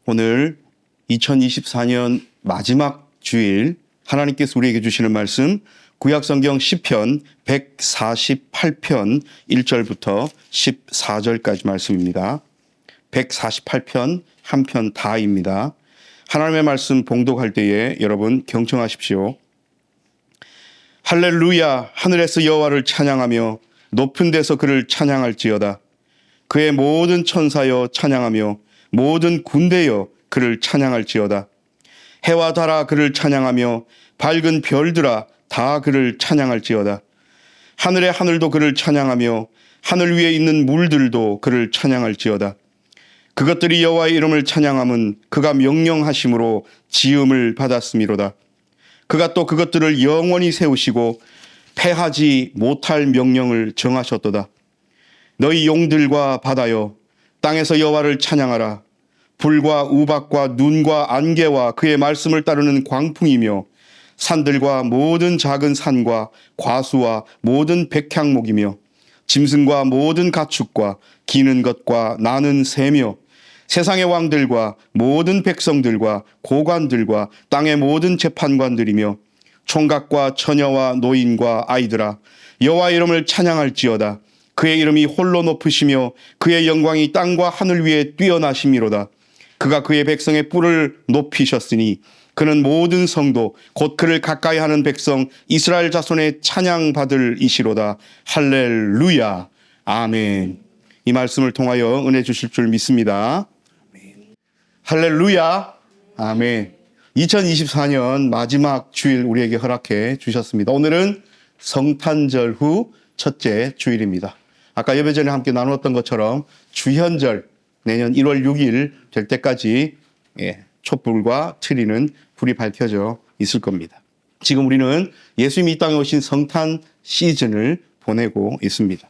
오늘 2024년 마지막 주일 하나님께서 우리에게 주시는 말씀 구약성경 시편 148편 1절부터 14절까지 말씀입니다. 148편 한 편 다입니다. 하나님의 말씀 봉독할 때에 여러분 경청하십시오. 할렐루야, 하늘에서 여호와를 찬양하며 높은 데서 그를 찬양할지어다. 그의 모든 천사여 찬양하며 모든 군대여 그를 찬양할지어다. 해와 달아 그를 찬양하며 밝은 별들아 다 그를 찬양할지어다. 하늘의 하늘도 그를 찬양하며 하늘 위에 있는 물들도 그를 찬양할지어다. 그것들이 여호와의 이름을 찬양함은 그가 명령하심으로 지음을 받았음이로다. 그가 또 그것들을 영원히 세우시고 패하지 못할 명령을 정하셨도다. 너희 용들과 바다여 땅에서 여호와를 찬양하라. 불과 우박과 눈과 안개와 그의 말씀을 따르는 광풍이며 산들과 모든 작은 산과 과수와 모든 백향목이며 짐승과 모든 가축과 기는 것과 나는 새며 세상의 왕들과 모든 백성들과 고관들과 땅의 모든 재판관들이며 총각과 처녀와 노인과 아이들아 여호와의 이름을 찬양할지어다. 그의 이름이 홀로 높으시며 그의 영광이 땅과 하늘 위에 뛰어나심이로다. 그가 그의 백성의 뿔을 높이셨으니 그는 모든 성도 곧 그를 가까이 하는 백성 이스라엘 자손의 찬양받을 이시로다. 할렐루야. 아멘. 이 말씀을 통하여 은혜 주실 줄 믿습니다. 할렐루야. 아멘. 2024년 마지막 주일 우리에게 허락해 주셨습니다. 오늘은 성탄절 후 첫째 주일입니다. 아까 예배 전에 함께 나누었던 것처럼 주현절 내년 1월 6일 될 때까지 촛불과 트리는 불이 밝혀져 있을 겁니다. 지금 우리는 예수님이 이 땅에 오신 성탄 시즌을 보내고 있습니다.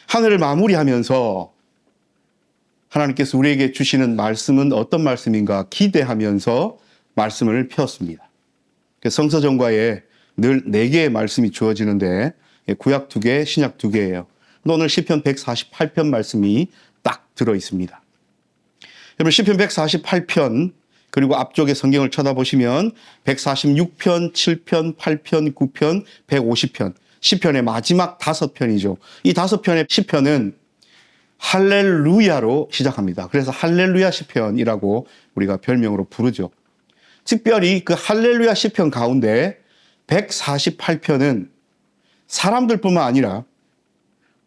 하늘을 마무리하면서 하나님께서 우리에게 주시는 말씀은 어떤 말씀인가 기대하면서 말씀을 폈습니다. 성서전과에 늘 4개의 말씀이 주어지는데 구약 2개, 신약 2개예요. 오늘 시편 148편 말씀이 딱 들어 있습니다. 여러분 시편 148편 그리고 앞쪽에 성경을 쳐다보시면 146편, 7편, 8편, 9편, 150편 시편의 마지막 5편이죠. 이 5편의 시편은 할렐루야로 시작합니다. 그래서 할렐루야 시편이라고 우리가 별명으로 부르죠. 특별히 그 할렐루야 시편 가운데 148편은 사람들뿐만 아니라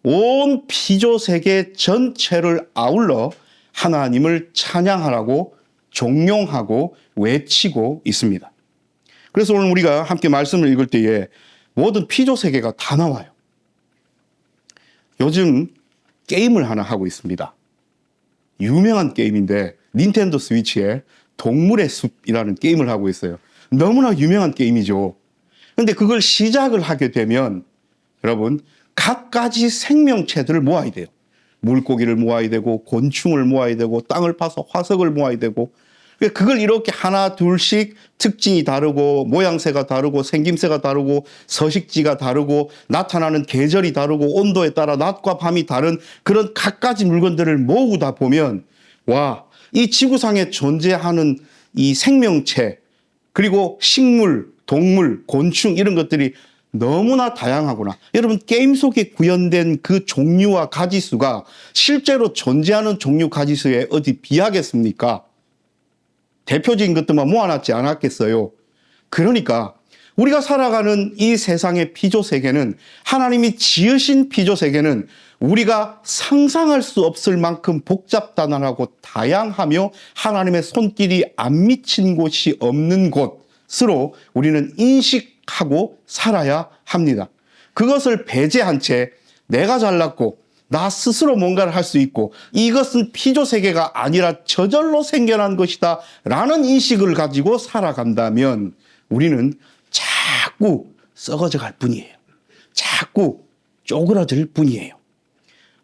온 피조세계 전체를 아울러 하나님을 찬양하라고 종용하고 외치고 있습니다. 그래서 오늘 우리가 함께 말씀을 읽을 때에 모든 피조세계가 다 나와요. 요즘 게임을 하나 하고 있습니다. 유명한 게임인데 닌텐도 스위치에 동물의 숲이라는 게임을 하고 있어요. 너무나 유명한 게임이죠. 그런데 그걸 시작을 하게 되면 여러분 갖가지 생명체들을 모아야 돼요. 물고기를 모아야 되고 곤충을 모아야 되고 땅을 파서 화석을 모아야 되고 그걸 이렇게 하나 둘씩 특징이 다르고 모양새가 다르고 생김새가 다르고 서식지가 다르고 나타나는 계절이 다르고 온도에 따라 낮과 밤이 다른 그런 갖가지 물건들을 모으다 보면 와, 이 지구상에 존재하는 이 생명체 그리고 식물, 동물, 곤충 이런 것들이 너무나 다양하구나. 여러분 게임 속에 구현된 그 종류와 가지수가 실제로 존재하는 종류 가지수에 어디 비하겠습니까? 대표적인 것들만 모아놨지 않았겠어요? 그러니까 우리가 살아가는 이 세상의 피조세계는 하나님이 지으신 피조세계는 우리가 상상할 수 없을 만큼 복잡다단하고 다양하며 하나님의 손길이 안 미친 곳이 없는 곳으로 우리는 인식하고 살아야 합니다. 그것을 배제한 채 내가 잘났고 나 스스로 뭔가를 할 수 있고 이것은 피조세계가 아니라 저절로 생겨난 것이다 라는 인식을 가지고 살아간다면 우리는 자꾸 썩어져 갈 뿐이에요. 자꾸 쪼그라들 뿐이에요.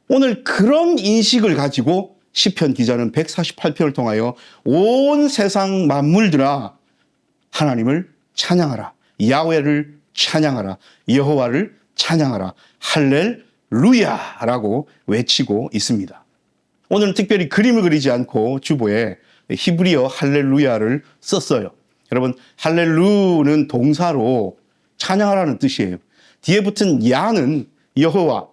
오늘 그런 인식을 가지고 시편 기자는 148편을 통하여 온 세상 만물들아 하나님을 찬양하라. 야훼를 찬양하라. 여호와를 찬양하라. 할렐루야라고 외치고 있습니다. 오늘은 특별히 그림을 그리지 않고 주보에 히브리어 할렐루야를 썼어요. 여러분, 할렐루는 동사로 찬양하라는 뜻이에요. 뒤에 붙은 야는 여호와,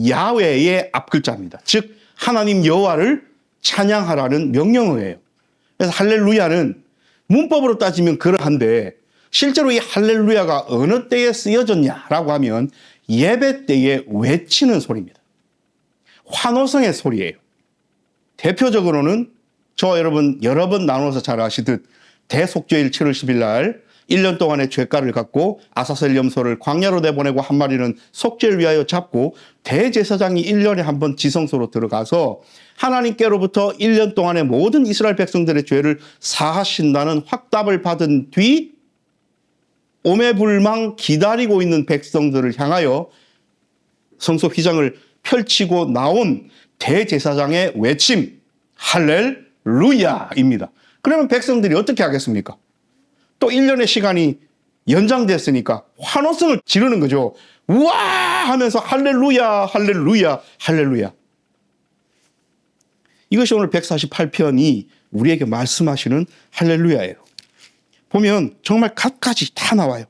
야훼의 앞글자입니다. 즉 하나님 여호와를 찬양하라는 명령어예요. 그래서 할렐루야는 문법으로 따지면 그러한데 실제로 이 할렐루야가 어느 때에 쓰여졌냐라고 하면 예배 때에 외치는 소리입니다. 환호성의 소리예요. 대표적으로는 저 여러분 여러 번 나눠서 잘 아시듯 대속죄일 7월 10일 날 1년 동안의 죄가를 갖고 아사셀 염소를 광야로 내보내고 한 마리는 속죄를 위하여 잡고 대제사장이 1년에 한 번 지성소로 들어가서 하나님께로부터 1년 동안의 모든 이스라엘 백성들의 죄를 사하신다는 확답을 받은 뒤 오매불망 기다리고 있는 백성들을 향하여 성소 휘장을 펼치고 나온 대제사장의 외침 할렐루야입니다. 그러면 백성들이 어떻게 하겠습니까? 또 1년의 시간이 연장됐으니까 환호성을 지르는 거죠. 우와 하면서 할렐루야 할렐루야 할렐루야. 이것이 오늘 148편이 우리에게 말씀하시는 할렐루야예요. 보면 정말 갖가지 다 나와요.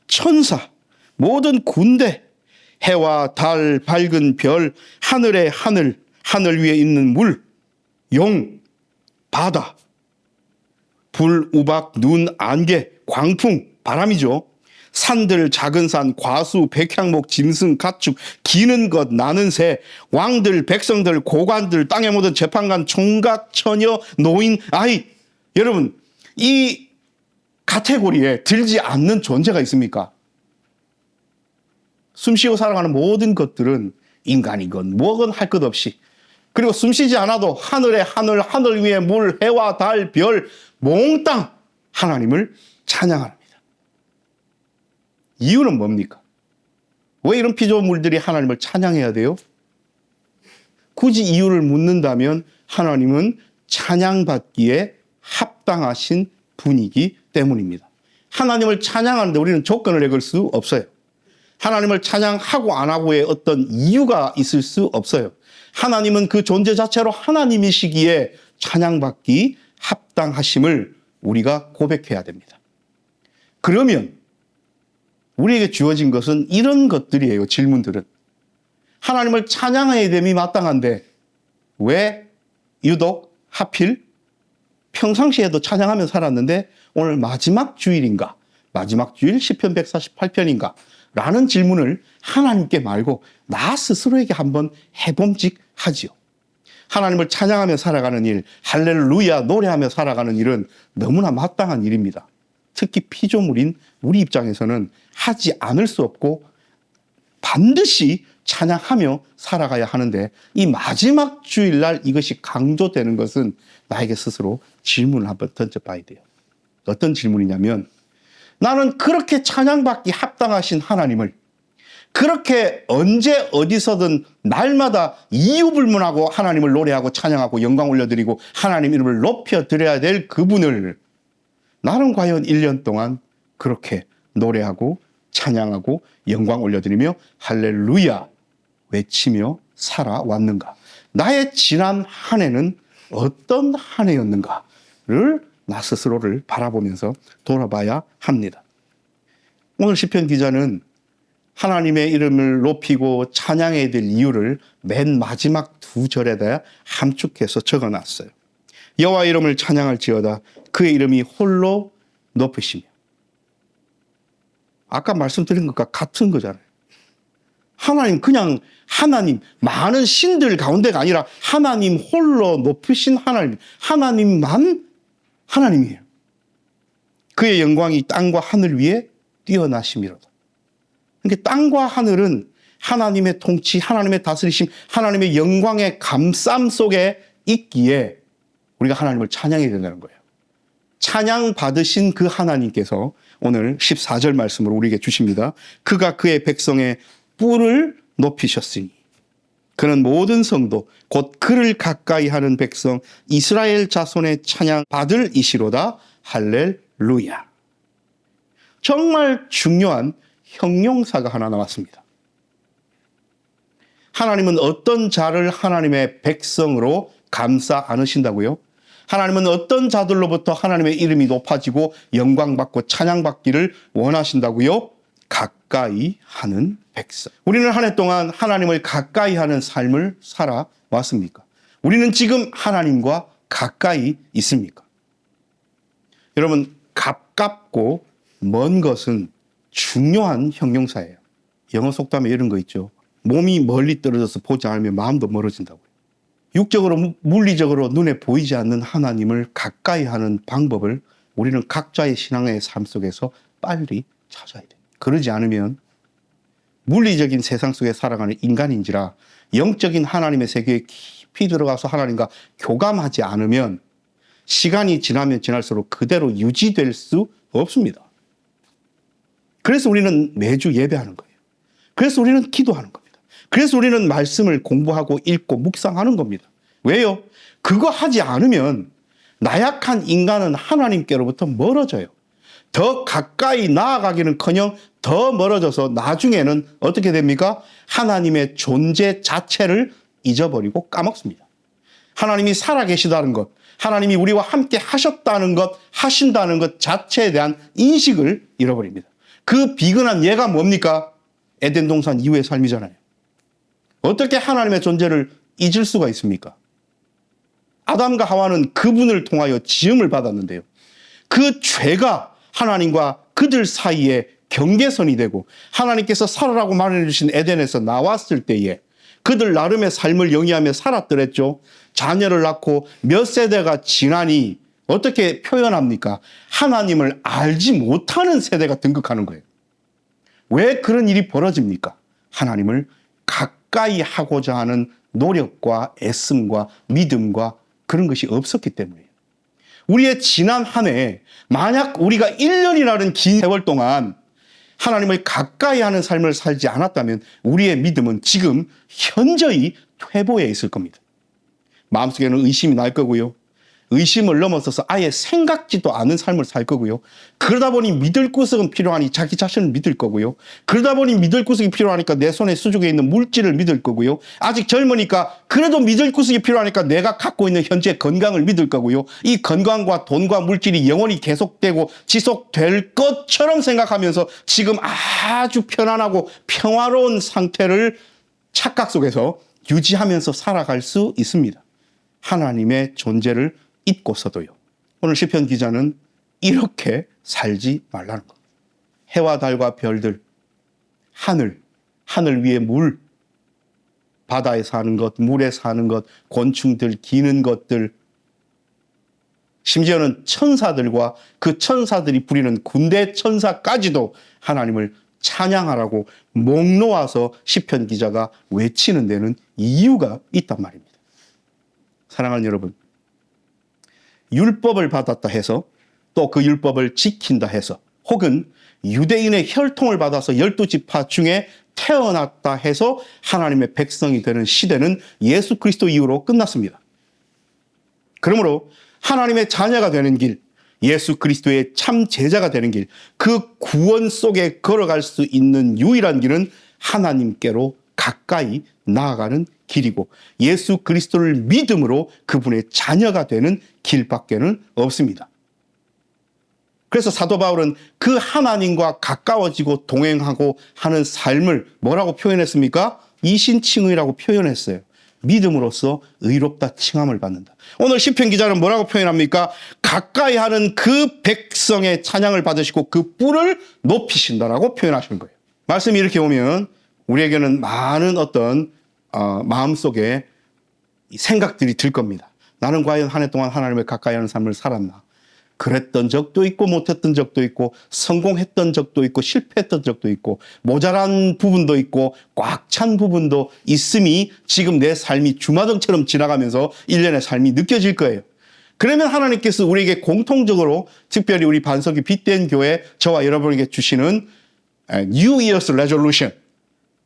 천사, 모든 군대, 해와 달, 밝은 별, 하늘의 하늘, 하늘 위에 있는 물, 용, 바다, 불, 우박, 눈, 안개, 광풍, 바람이죠. 산들, 작은 산, 과수, 백향목, 짐승, 가축, 기는 것, 나는 새, 왕들, 백성들, 고관들, 땅의 모든 재판관, 총각, 처녀, 노인, 아이. 여러분, 이 카테고리에 들지 않는 존재가 있습니까? 숨쉬고 살아가는 모든 것들은 인간이건 뭐건 할 것 없이, 그리고 숨쉬지 않아도 하늘의 하늘, 하늘 위에 물, 해와 달, 별, 몽땅 하나님을 찬양합니다. 이유는 뭡니까? 왜 이런 피조물들이 하나님을 찬양해야 돼요? 굳이 이유를 묻는다면 하나님은 찬양받기에 합당하신 분이기 때문입니다. 하나님을 찬양하는데 우리는 조건을 내걸 수 없어요. 하나님을 찬양하고 안 하고의 어떤 이유가 있을 수 없어요. 하나님은 그 존재 자체로 하나님이시기에 찬양받기 합당하심을 우리가 고백해야 됩니다. 그러면 우리에게 주어진 것은 이런 것들이에요. 질문들은. 하나님을 찬양해야 됨이 마땅한데 왜 유독 하필 평상시에도 찬양하며 살았는데 오늘 마지막 주일인가? 마지막 주일 시편 148편인가? 라는 질문을 하나님께 말고 나 스스로에게 한번 해봄직하지요. 하나님을 찬양하며 살아가는 일, 할렐루야 노래하며 살아가는 일은 너무나 마땅한 일입니다. 특히 피조물인 우리 입장에서는 하지 않을 수 없고 반드시 찬양하며 살아가야 하는데 이 마지막 주일날 이것이 강조되는 것은 나에게 스스로 질문을 한번 던져봐야 돼요. 어떤 질문이냐면 나는 그렇게 찬양받기 합당하신 하나님을 그렇게 언제 어디서든 날마다 이유불문하고 하나님을 노래하고 찬양하고 영광 올려드리고 하나님 이름을 높여드려야 될 그분을 나는 과연 1년 동안 그렇게 노래하고 찬양하고 영광 올려드리며 할렐루야 외치며 살아왔는가? 나의 지난 한 해는 어떤 한 해였는가를 나 스스로를 바라보면서 돌아봐야 합니다. 오늘 시편 기자는 하나님의 이름을 높이고 찬양해야 될 이유를 맨 마지막 두 절에다 함축해서 적어놨어요. 여호와 이름을 찬양할지어다 그의 이름이 홀로 높으시며. 아까 말씀드린 것과 같은 거잖아요. 하나님 그냥 하나님 많은 신들 가운데가 아니라 하나님 홀로 높으신 하나님, 하나님만 하나님이에요. 그의 영광이 땅과 하늘 위에 뛰어나심이로다. 그러니까 땅과 하늘은 하나님의 통치, 하나님의 다스리심, 하나님의 영광의 감쌈 속에 있기에 우리가 하나님을 찬양해야 된다는 거예요. 찬양 받으신 그 하나님께서 오늘 14절 말씀으로 우리에게 주십니다. 그가 그의 백성의 뿔을 높이셨으니 그는 모든 성도 곧 그를 가까이 하는 백성 이스라엘 자손의 찬양 받을 이시로다. 할렐루야. 정말 중요한 형용사가 하나 나왔습니다. 하나님은 어떤 자를 하나님의 백성으로 감싸 안으신다고요? 하나님은 어떤 자들로부터 하나님의 이름이 높아지고 영광받고 찬양받기를 원하신다고요? 가까이 하는 백성. 우리는 한 해 동안 하나님을 가까이 하는 삶을 살아왔습니까? 우리는 지금 하나님과 가까이 있습니까? 여러분, 가깝고 먼 것은 중요한 형용사예요. 영어 속담에 이런 거 있죠. 몸이 멀리 떨어져서 보지 않으면 마음도 멀어진다고요. 육적으로, 물리적으로 눈에 보이지 않는 하나님을 가까이 하는 방법을 우리는 각자의 신앙의 삶 속에서 빨리 찾아야 돼요. 그러지 않으면 물리적인 세상 속에 살아가는 인간인지라 영적인 하나님의 세계에 깊이 들어가서 하나님과 교감하지 않으면 시간이 지나면 지날수록 그대로 유지될 수 없습니다. 그래서 우리는 매주 예배하는 거예요. 그래서 우리는 기도하는 겁니다. 그래서 우리는 말씀을 공부하고 읽고 묵상하는 겁니다. 왜요? 그거 하지 않으면 나약한 인간은 하나님께로부터 멀어져요. 더 가까이 나아가기는커녕 더 멀어져서 나중에는 어떻게 됩니까? 하나님의 존재 자체를 잊어버리고 까먹습니다. 하나님이 살아계시다는 것, 하나님이 우리와 함께 하셨다는 것, 하신다는 것 자체에 대한 인식을 잃어버립니다. 그 비근한 예가 뭡니까? 에덴 동산 이후의 삶이잖아요. 어떻게 하나님의 존재를 잊을 수가 있습니까? 아담과 하와는 그분을 통하여 지음을 받았는데요. 그 죄가 하나님과 그들 사이에 경계선이 되고 하나님께서 살아라고 말해주신 에덴에서 나왔을 때에 그들 나름의 삶을 영위하며 살았더랬죠. 자녀를 낳고 몇 세대가 지나니 어떻게 표현합니까? 하나님을 알지 못하는 세대가 등극하는 거예요. 왜 그런 일이 벌어집니까? 하나님을 가까이 하고자 하는 노력과 애씀과 믿음과 그런 것이 없었기 때문이에요. 우리의 지난 한 해, 만약 우리가 1년이라는 긴 세월 동안 하나님을 가까이 하는 삶을 살지 않았다면 우리의 믿음은 지금 현저히 퇴보해 있을 겁니다. 마음속에는 의심이 날 거고요. 의심을 넘어서서 아예 생각지도 않은 삶을 살 거고요. 그러다 보니 믿을 구석은 필요하니 자기 자신을 믿을 거고요. 그러다 보니 믿을 구석이 필요하니까 내 손에 수족에 있는 물질을 믿을 거고요. 아직 젊으니까 그래도 믿을 구석이 필요하니까 내가 갖고 있는 현재 건강을 믿을 거고요. 이 건강과 돈과 물질이 영원히 계속되고 지속될 것처럼 생각하면서 지금 아주 편안하고 평화로운 상태를 착각 속에서 유지하면서 살아갈 수 있습니다. 하나님의 존재를 잊고서도요. 오늘 시편 기자는 이렇게 살지 말라는 겁니다. 해와 달과 별들, 하늘 위의 물, 바다에 사는 것, 물에 사는 것, 곤충들, 기는 것들, 심지어는 천사들과 그 천사들이 부리는 군대 천사까지도 하나님을 찬양하라고 목 놓아서 시편 기자가 외치는 데는 이유가 있단 말입니다. 사랑하는 여러분, 율법을 받았다 해서 또 그 율법을 지킨다 해서 혹은 유대인의 혈통을 받아서 12지파 중에 태어났다 해서 하나님의 백성이 되는 시대는 예수 그리스도 이후로 끝났습니다. 그러므로 하나님의 자녀가 되는 길, 예수 그리스도의 참 제자가 되는 길, 그 구원 속에 걸어갈 수 있는 유일한 길은 하나님께로 가까이 나아가는 길이고 예수 그리스도를 믿음으로 그분의 자녀가 되는 길밖에는 없습니다. 그래서 사도 바울은 그 하나님과 가까워지고 동행하고 하는 삶을 뭐라고 표현했습니까? 이신칭의라고 표현했어요. 믿음으로써 의롭다 칭함을 받는다. 오늘 시편 기자는 뭐라고 표현합니까? 가까이 하는 그 백성의 찬양을 받으시고 그 뿔을 높이신다라고 표현하시는 거예요. 말씀이 이렇게 오면 우리에게는 많은 어떤 마음속에 생각들이 들 겁니다. 나는 과연 한 해 동안 하나님을 가까이 하는 삶을 살았나? 그랬던 적도 있고 못했던 적도 있고 성공했던 적도 있고 실패했던 적도 있고 모자란 부분도 있고 꽉 찬 부분도 있음이 지금 내 삶이 주마등처럼 지나가면서 일련의 삶이 느껴질 거예요. 그러면 하나님께서 우리에게 공통적으로 특별히 우리 반석이 빛된 교회 저와 여러분에게 주시는 New Year's Resolution,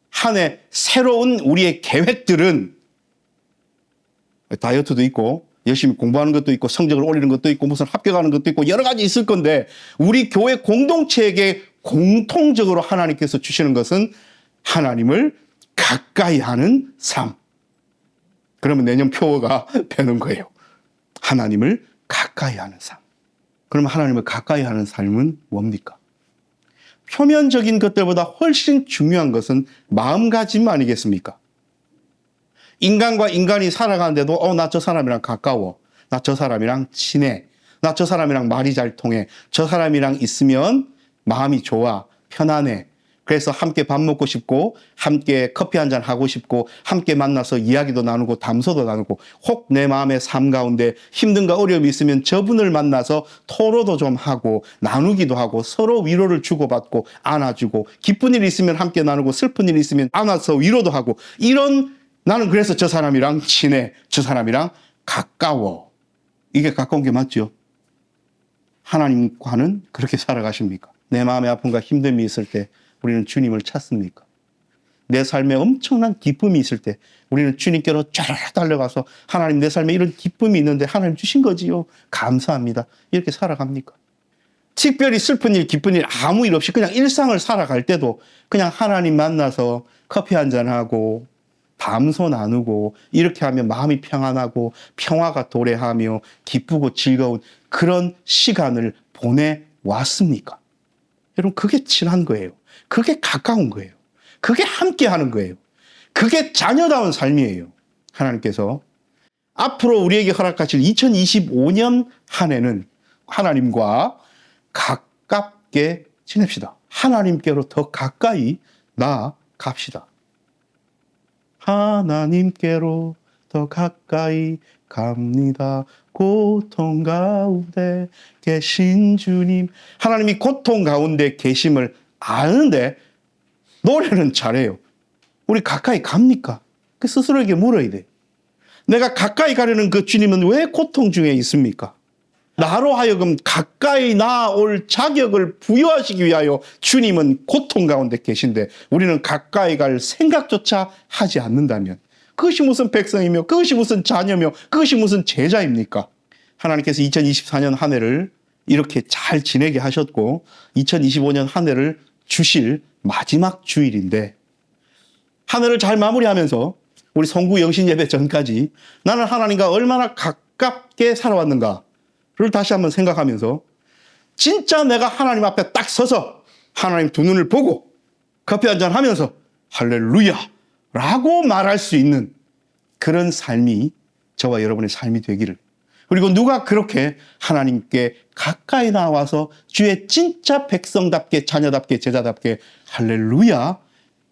한 해 새로운 우리의 계획들은 다이어트도 있고 열심히 공부하는 것도 있고 성적을 올리는 것도 있고 무슨 합격하는 것도 있고 여러 가지 있을 건데 우리 교회 공동체에게 공통적으로 하나님께서 주시는 것은 하나님을 가까이 하는 삶. 그러면 내년 표어가 되는 거예요. 하나님을 가까이 하는 삶. 그럼 하나님을 가까이 하는 삶은 뭡니까? 표면적인 것들보다 훨씬 중요한 것은 마음가짐 아니겠습니까? 인간과 인간이 살아가는데도 나 저 사람이랑 가까워. 나 저 사람이랑 친해. 나 저 사람이랑 말이 잘 통해. 저 사람이랑 있으면 마음이 좋아. 편안해. 그래서 함께 밥 먹고 싶고 함께 커피 한잔 하고 싶고 함께 만나서 이야기도 나누고 담소도 나누고 혹 내 마음의 삶 가운데 힘든가 어려움이 있으면 저분을 만나서 토로도 좀 하고 나누기도 하고 서로 위로를 주고받고 안아주고 기쁜 일이 있으면 함께 나누고 슬픈 일이 있으면 안아서 위로도 하고 이런 나는 그래서 저 사람이랑 친해. 저 사람이랑 가까워. 이게 가까운 게 맞죠? 하나님과는 그렇게 살아가십니까? 내 마음의 아픔과 힘듦이 있을 때 우리는 주님을 찾습니까? 내 삶에 엄청난 기쁨이 있을 때 우리는 주님께로 쫙 달려가서 하나님 내 삶에 이런 기쁨이 있는데 하나님 주신 거지요. 감사합니다. 이렇게 살아갑니까? 특별히 슬픈 일, 기쁜 일 아무 일 없이 그냥 일상을 살아갈 때도 그냥 하나님 만나서 커피 한잔하고 담소 나누고 이렇게 하면 마음이 평안하고 평화가 도래하며 기쁘고 즐거운 그런 시간을 보내왔습니까? 여러분 그게 친한 거예요. 그게 가까운 거예요. 그게 함께 하는 거예요. 그게 자녀다운 삶이에요. 하나님께서 앞으로 우리에게 허락하실 2025년 한 해는 하나님과 가깝게 지냅시다. 하나님께로 더 가까이 나아갑시다. 하나님께로 더 가까이 갑니다. 고통 가운데 계신 주님. 하나님이 고통 가운데 계심을 아는데 노래는 잘해요. 우리 가까이 갑니까? 그 스스로에게 물어야 돼. 내가 가까이 가려는 그 주님은 왜 고통 중에 있습니까? 나로 하여금 가까이 나아올 자격을 부여하시기 위하여 주님은 고통 가운데 계신데 우리는 가까이 갈 생각조차 하지 않는다면 그것이 무슨 백성이며 그것이 무슨 자녀며 그것이 무슨 제자입니까? 하나님께서 2024년 한 해를 이렇게 잘 지내게 하셨고 2025년 한 해를 주실 마지막 주일인데 한 해를 잘 마무리하면서 우리 성구 영신 예배 전까지 나는 하나님과 얼마나 가깝게 살아왔는가를 다시 한번 생각하면서 진짜 내가 하나님 앞에 딱 서서 하나님 두 눈을 보고 커피 한잔 하면서 할렐루야 라고 말할 수 있는 그런 삶이 저와 여러분의 삶이 되기를, 그리고 누가 그렇게 하나님께 가까이 나와서 주의 진짜 백성답게 자녀답게 제자답게 할렐루야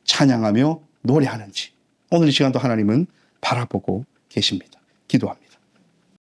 찬양하며 노래하는지 오늘 이 시간도 하나님은 바라보고 계십니다. 기도합니다.